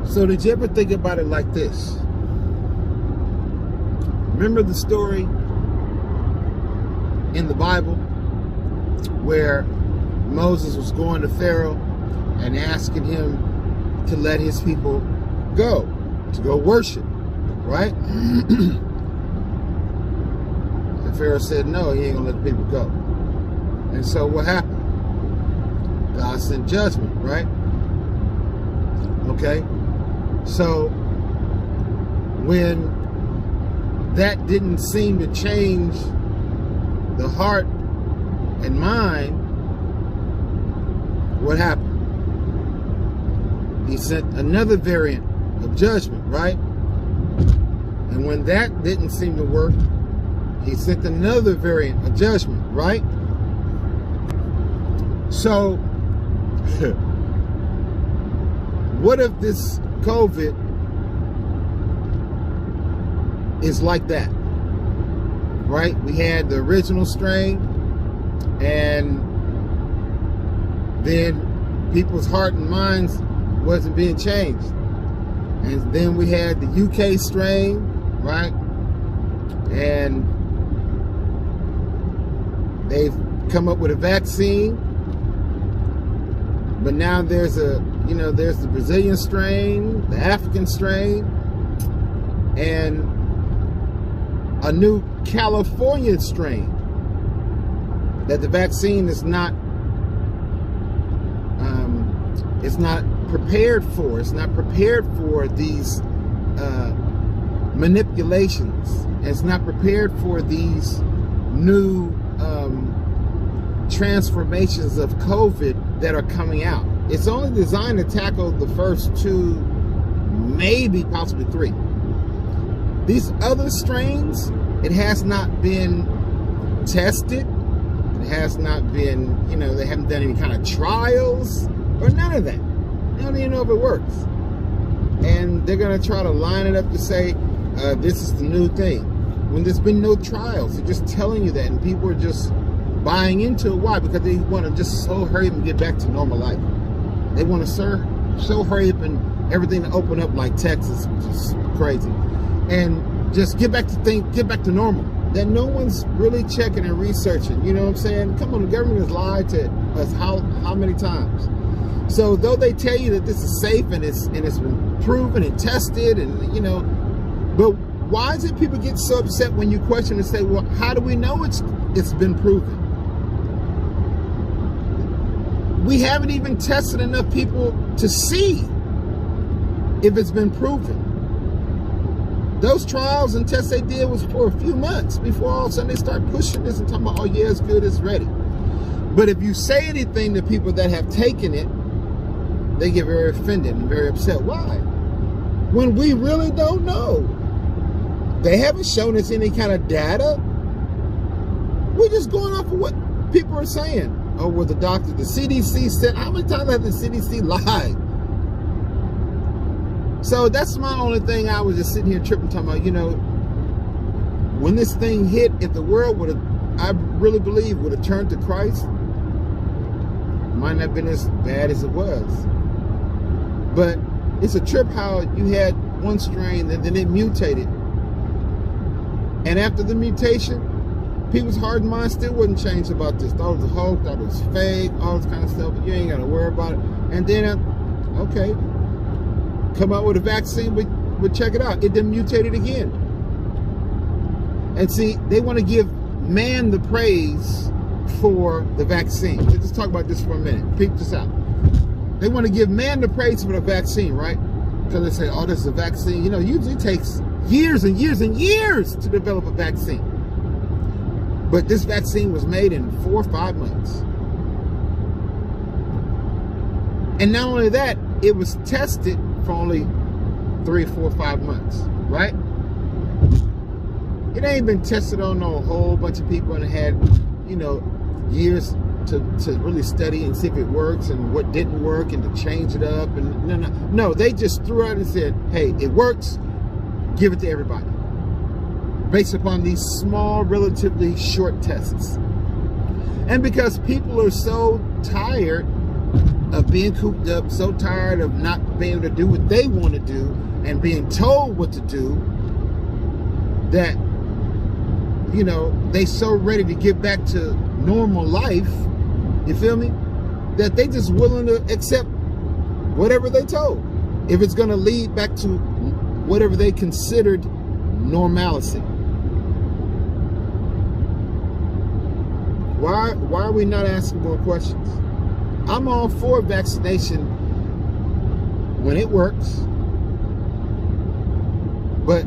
So did you ever think about it like this? Remember the story in the Bible where Moses was going to Pharaoh and asking him to let his people go, to go worship, right? And Pharaoh said, no, he ain't gonna let the people go. And so what happened? God sent judgment, right? Okay. So when that didn't seem to change the heart and mind, what happened? He sent another variant of judgment, right? And when that didn't seem to work, he sent another variant of judgment, right? So what if this COVID is like that, right? We had the original strain, and then people's heart and minds wasn't being changed. And then we had the UK strain, right? And they've come up with a vaccine, but now there's a, there's the Brazilian strain, the African strain, and a new California strain that the vaccine is not prepared for. It's not prepared for these manipulations. It's not prepared for these new transformations of COVID that are coming out. It's only designed to tackle the first two, maybe possibly three. These other strains, it has not been tested. It has not been, they haven't done any kind of trials or none of that. They don't even know if it works. And they're going to try to line it up to say, this is the new thing. When there's been no trials, they're just telling you that, and people are just buying into it. Why? Because they want to just so hurry up and get back to normal life. They want to so hurry up and everything to open up like Texas, which is crazy. And just get back to normal. That no one's really checking and researching. You know what I'm saying? Come on, the government has lied to us how many times? So though they tell you that this is safe and it's been proven and tested, and but why is it people get so upset when you question and say, well, how do we know it's been proven? We haven't even tested enough people to see if it's been proven. Those trials and tests they did was for a few months before all of a sudden they start pushing this and talking about, oh yeah, it's good, it's ready. But if you say anything to people that have taken it, they get very offended and very upset. Why? When we really don't know. They haven't shown us any kind of data. We're just going off of what people are saying. Oh, well, the doctor, the CDC said, how many times have the CDC lied? So that's my only thing. I was just sitting here tripping, talking about, when this thing hit, if the world would have, I really believe, would have turned to Christ, it might not have been as bad as it was. But it's a trip how you had one strain and then it mutated. And after the mutation, people's heart and mind still wouldn't change about this. Thought it was a hoax, thought it was fake, all this kind of stuff, but you ain't got to worry about it. And then, okay, come out with a vaccine, but check it out. It then mutated again. And see, they want to give man the praise for the vaccine. Let's just talk about this for a minute. Peep this out. They want to give man the praise for the vaccine, right? Because they say, oh, this is a vaccine. Usually it takes years and years and years to develop a vaccine. But this vaccine was made in 4 or 5 months. And not only that, it was tested for only 3, 4, 5 months, right? It ain't been tested on a whole bunch of people and had, years to really study and see if it works and what didn't work and to change it up. And no, they just threw out and said, hey, it works, give it to everybody. Based upon these small, relatively short tests. And because people are so tired of being cooped up, so tired of not being able to do what they want to do and being told what to do, that, you know, they so ready to get back to normal life, you feel me, that they just willing to accept whatever they told, if it's going to lead back to whatever they considered normalcy. Why are we not asking more questions? I'm all for vaccination when it works, but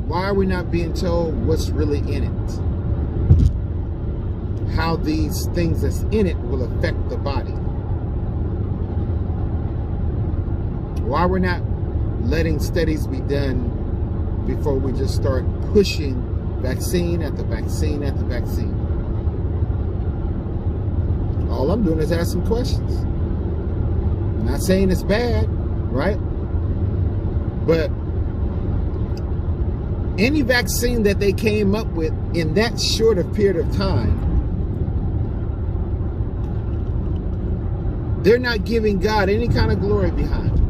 why are we not being told what's really in it? How these things that's in it will affect the body? Why we're not letting studies be done before we just start pushing vaccine after vaccine after vaccine? All I'm doing is asking questions. I'm not saying it's bad, right? But any vaccine that they came up with in that short of period of time, they're not giving God any kind of glory behind it.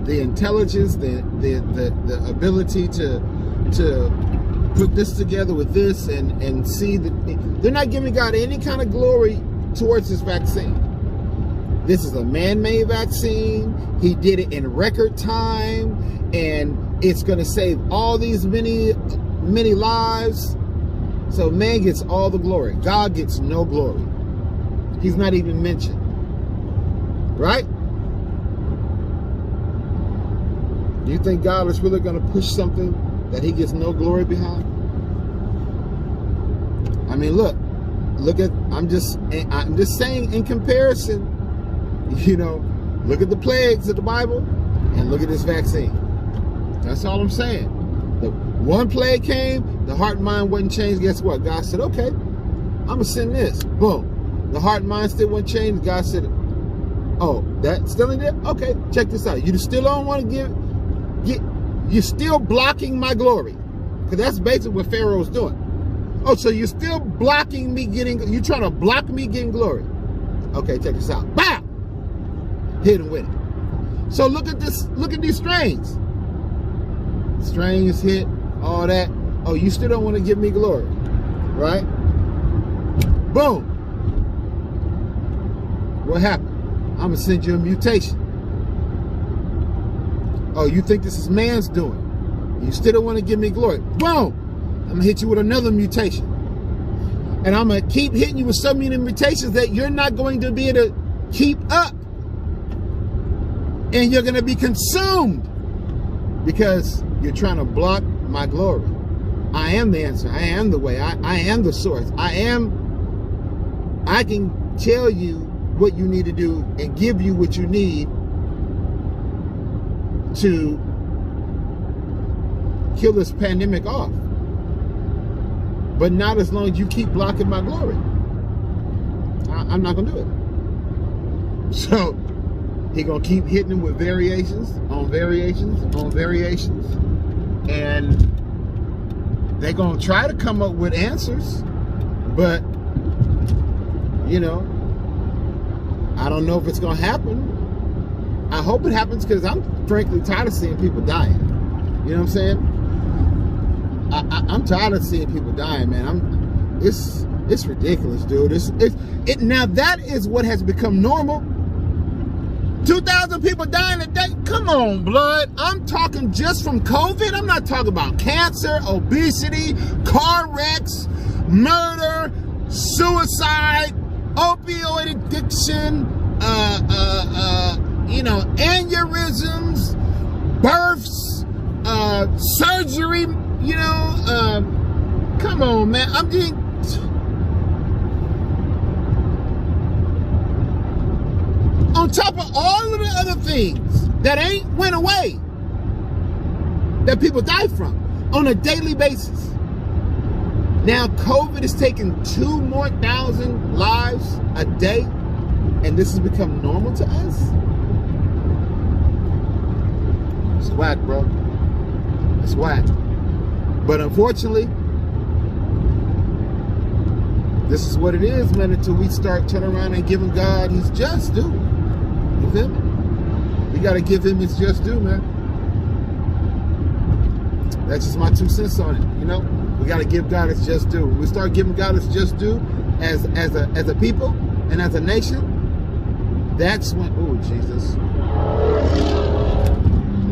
The intelligence, the ability to put this together with this and see that they're not giving God any kind of glory towards this vaccine. This is a man-made vaccine. He did it in record time, and it's going to save all these many lives. So man gets all the glory. God gets no glory. He's not even mentioned. Right? Do you think God is really going to push something that he gets no glory behind? I mean, look at, I'm just saying, in comparison, you know, look at the plagues of the Bible and look at this vaccine. That's all I'm saying. The one plague came, the heart and mind wasn't changed. Guess what? God said, okay, I'm going to send this. Boom. The heart and mind still wasn't changed. God said, oh, that still in there? Okay, check this out. You still don't want to you're still blocking my glory. Because that's basically what Pharaoh's doing. Oh, so you're still blocking me you're trying to block me getting glory. Okay, check this out. Bow! Hit him with it. So look at this, look at these strains. Strains hit, all that. Oh, you still don't want to give me glory. Right? Boom. What happened? I'm going to send you a mutation. Oh, you think this is man's doing? You still don't want to give me glory. Boom! I'm going to hit you with another mutation. And I'm going to keep hitting you with so many mutations that you're not going to be able to keep up. And you're going to be consumed because you're trying to block my glory. I am the answer. I am the way. I am the source. I can tell you what you need to do and give you what you need to kill this pandemic off. But not as long as you keep blocking my glory. I'm not going to do it. So he going to keep hitting them with variations on variations on variations. And they're going to try to come up with answers. But, you know, I don't know if it's going to happen. I hope it happens because I'm frankly tired of seeing people dying. You know what I'm saying? I'm tired of seeing people dying, man. It's ridiculous, dude. Now that is what has become normal. 2,000 people dying a day. Come on, blood. I'm talking just from COVID. I'm not talking about cancer, obesity, car wrecks, murder, suicide, opioid addiction, you know, aneurysms, births, surgery, you know, come on, man. I'm just, on top of all of the other things that ain't went away, that people die from on a daily basis. Now COVID is taking 2,000 more lives a day, and this has become normal to us. It's whack, bro. It's whack. But unfortunately, this is what it is, man, until we start turning around and giving God his just due. You feel me? We got to give him his just due, man. That's just my 2 cents on it. You know, we got to give God his just due. When we start giving God his just due as a people and as a nation, that's when, oh, Jesus.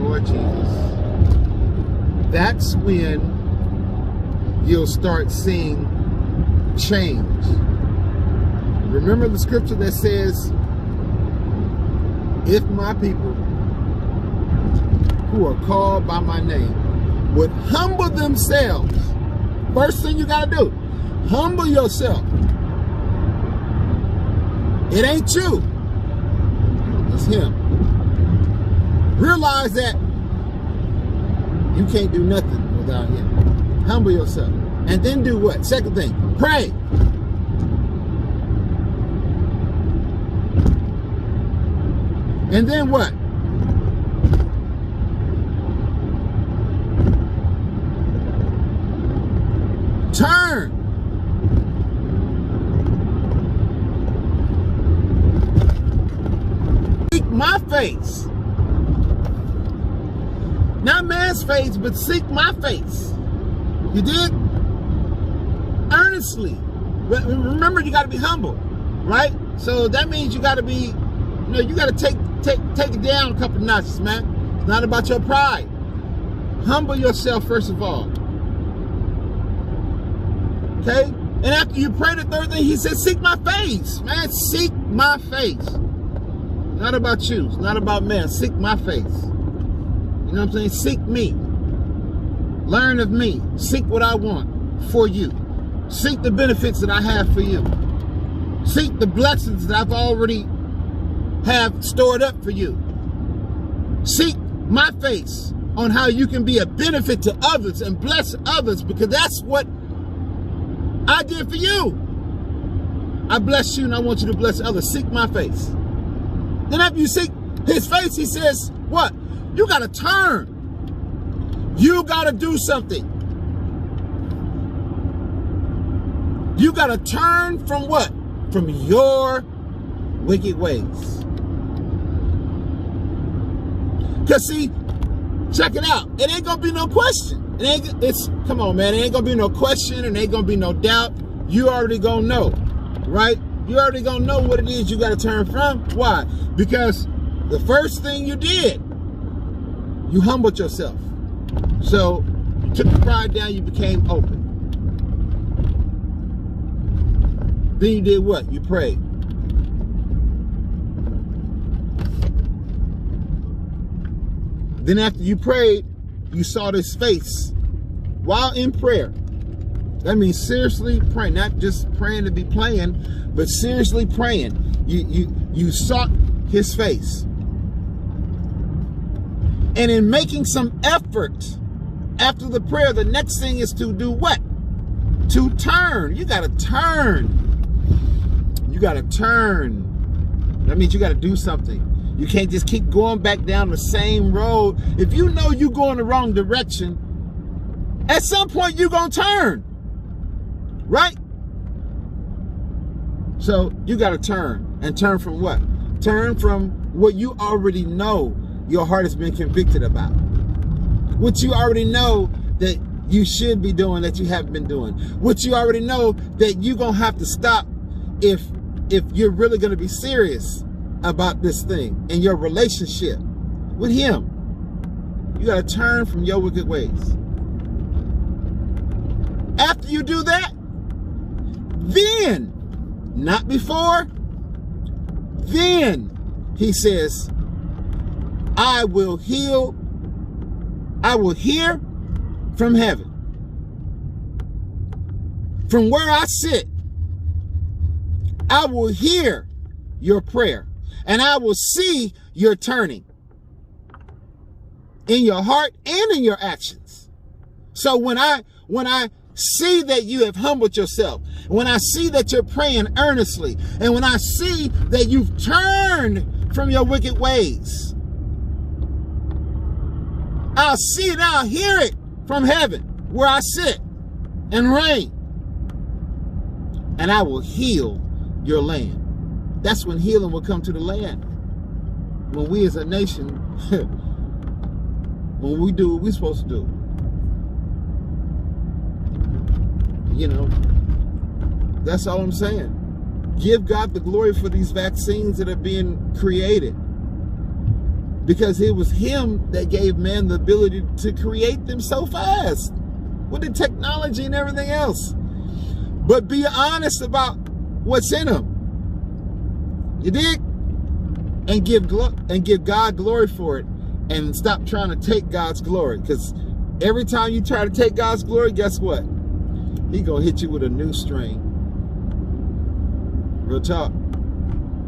Lord Jesus. That's when you'll start seeing change. Remember the scripture that says, if my people who are called by my name would humble themselves, first thing you got to do, humble yourself. It ain't you. It's him. Realize that you can't do nothing without him. Humble yourself. And then do what? Second thing, pray. And then what? Turn. Seek my face. Not man's face, but seek my face. You did? Earnestly. Remember, you got to be humble, right? So that means you got to be, you know, you got to take it down a couple notches, man. It's not about your pride. Humble yourself first of all. Okay? And after you pray, the third thing, he says, seek my face, man. Seek my face. Not about you. It's not about man. Seek my face. You know what I'm saying? Seek me. Learn of me. Seek what I want for you. Seek the benefits that I have for you. Seek the blessings that I've already have stored up for you. Seek my face on how you can be a benefit to others and bless others, because that's what I did for you. I bless you and I want you to bless others. Seek my face. Then after you seek his face, he says, what? You got to turn. You got to do something. You got to turn from what? From your wicked ways. Because see, check it out. It ain't going to be no question. Come on, man. It ain't going to be no question and ain't going to be no doubt. You already going to know, right? You already going to know what it is you got to turn from. Why? Because the first thing you did, you humbled yourself. So you took the pride down, you became open. Then you did what? You prayed. Then after you prayed, you sought his face while in prayer. That means seriously praying, not just praying to be playing, but seriously praying. You sought his face. And in making some effort after the prayer, the next thing is to do what? To turn. You got to turn. You got to turn. That means you got to do something. You can't just keep going back down the same road. If you know you're going the wrong direction, at some point you're going to turn. Right? So you got to turn. And turn from what? Turn from what you already know your heart has been convicted about. What you already know that you should be doing that you haven't been doing. What you already know that you're going to have to stop if you're really going to be serious about this thing in your relationship with him. You got to turn from your wicked ways. After you do that, then, not before, then he says, I will hear from heaven. From where I sit, I will hear your prayer and I will see your turning in your heart and in your actions. So when I see that you have humbled yourself, when I see that you're praying earnestly, and when I see that you've turned from your wicked ways, I'll see it, I'll hear it from heaven where I sit and reign. And I will heal your land. That's when healing will come to the land. when we as a nation, when we do what we're supposed to do. You know, that's all I'm saying. Give God the glory for these vaccines that are being created. Because it was him that gave man the ability to create them so fast with the technology and everything else. But be honest about what's in them. You dig? And give God glory for it. And stop trying to take God's glory. Because every time you try to take God's glory, guess what? He gonna hit you with a new strain. Real talk.